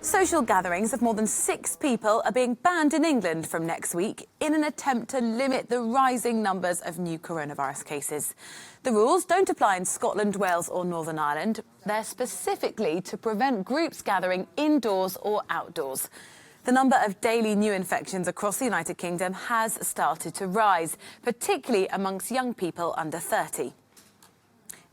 Social gatherings of more than 6 people are being banned in England from next week in an attempt to limit the rising numbers of new coronavirus cases. The rules don't apply in Scotland, Wales or Northern Ireland. They're specifically to prevent groups gathering indoors or outdoors. The number of daily new infections across the United Kingdom has started to rise, particularly amongst young people under 30.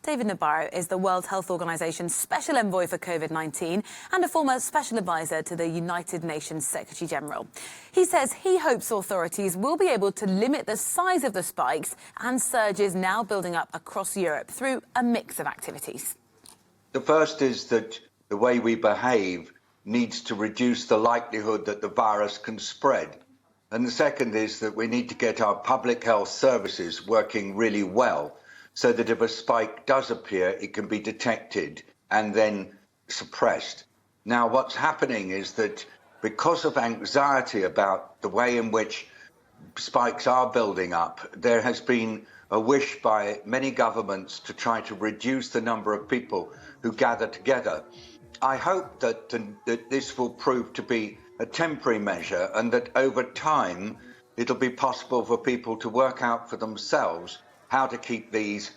David Nabarro is the World Health Organization's Special Envoy for COVID-19 and a former Special Advisor to the United Nations Secretary-General. He says he hopes authorities will be able to limit the size of the spikes and surges now building up across Europe through a mix of activities. The first is that the way we behave needs to reduce the likelihood that the virus can spread. And the second is that we need to get our public health services working really well, so that if a spike does appear, it can be detected and then suppressed. Now, what's happening is that because of anxiety about the way in which spikes are building up, there has been a wish by many governments to try to reduce the number of people who gather together. I hope that this will prove to be a temporary measure and that over time it'll be possible for people to work out for themselves how to keep these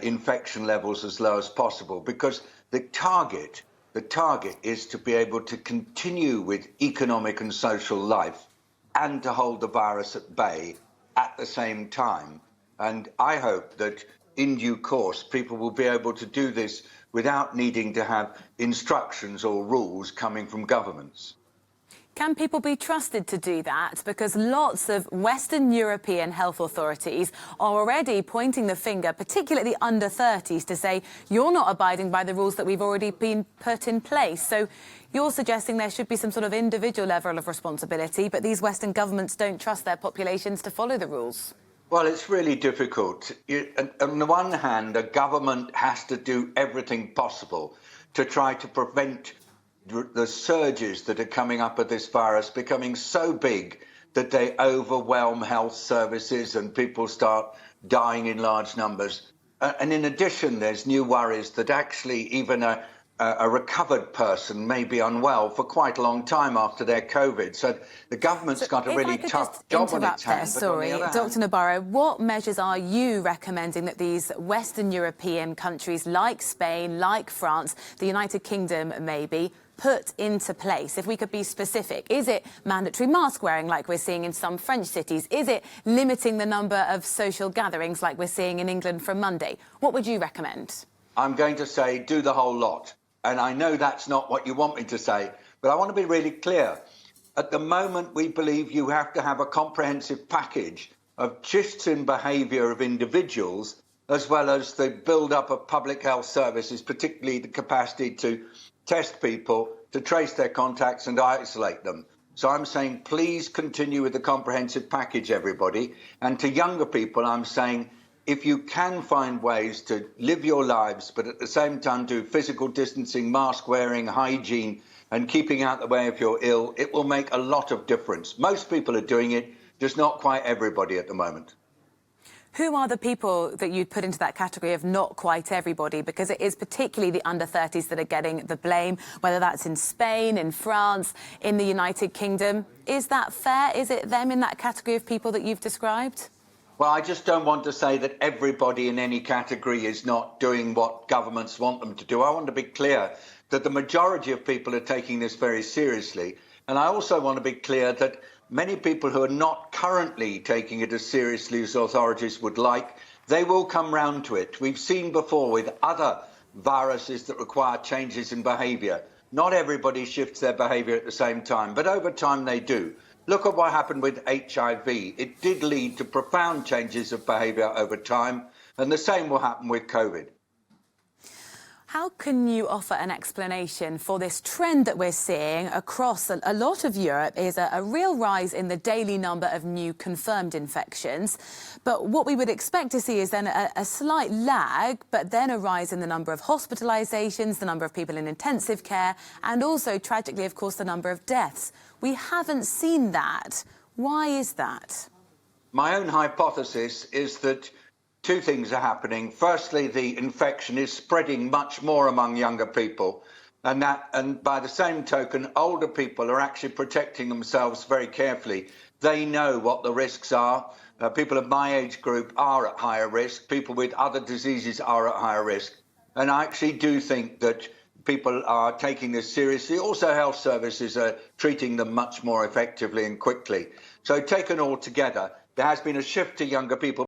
infection levels as low as possible, because the target is to be able to continue with economic and social life and to hold the virus at bay at the same time. And I hope that in due course people will be able to do this without needing to have instructions or rules coming from governments. Can people be trusted to do that? Because lots of Western European health authorities are already pointing the finger, particularly under 30s, to say you're not abiding by the rules that we've already been put in place. So you're suggesting there should be some sort of individual level of responsibility, but these Western governments don't trust their populations to follow the rules. Well, it's really difficult. On the one hand, a government has to do everything possible to try to prevent the surges that are coming up of this virus becoming so big that they overwhelm health services and people start dying in large numbers. And in addition, there's new worries that actually even a recovered person may be unwell for quite a long time after their COVID. So the government's got a really tough job on its hands. Sorry, Dr. Nabarro, what measures are you recommending that these Western European countries like Spain, like France, the United Kingdom maybe, put into place? If we could be specific, is it mandatory mask wearing like we're seeing in some French cities? Is it limiting the number of social gatherings like we're seeing in England from Monday? What would you recommend? I'm going to say do the whole lot. And I know that's not what you want me to say, but I want to be really clear. At the moment, we believe you have to have a comprehensive package of shifts in behaviour of individuals, as well as the build-up of public health services, particularly the capacity to test people, to trace their contacts and isolate them. So I'm saying, please continue with the comprehensive package, everybody. And to younger people, I'm saying, if you can find ways to live your lives, but at the same time do physical distancing, mask wearing, hygiene, and keeping out the way if you're ill, it will make a lot of difference. Most people are doing it, just not quite everybody at the moment. Who are the people that you'd put into that category of not quite everybody? Because it is particularly the under 30s that are getting the blame, whether that's in Spain, in France, in the United Kingdom. Is that fair? Is it them in that category of people that you've described? Well, I just don't want to say that everybody in any category is not doing what governments want them to do. I want to be clear that the majority of people are taking this very seriously. And I also want to be clear that many people who are not currently taking it as seriously as authorities would like, they will come round to it. We've seen before with other viruses that require changes in behaviour. Not everybody shifts their behaviour at the same time, but over time they do. Look at what happened with HIV. It did lead to profound changes of behaviour over time, and the same will happen with COVID. How can you offer an explanation for this trend that we're seeing across a lot of Europe is a real rise in the daily number of new confirmed infections. But what we would expect to see is then a slight lag, but then a rise in the number of hospitalisations, the number of people in intensive care, and also, tragically, of course, the number of deaths. We haven't seen that. Why is that? My own hypothesis is that two things are happening. Firstly, the infection is spreading much more among younger people. And by the same token, older people are actually protecting themselves very carefully. They know what the risks are. People of my age group are at higher risk. People with other diseases are at higher risk. And I actually do think that people are taking this seriously. Also, health services are treating them much more effectively and quickly. So taken all together, there has been a shift to younger people.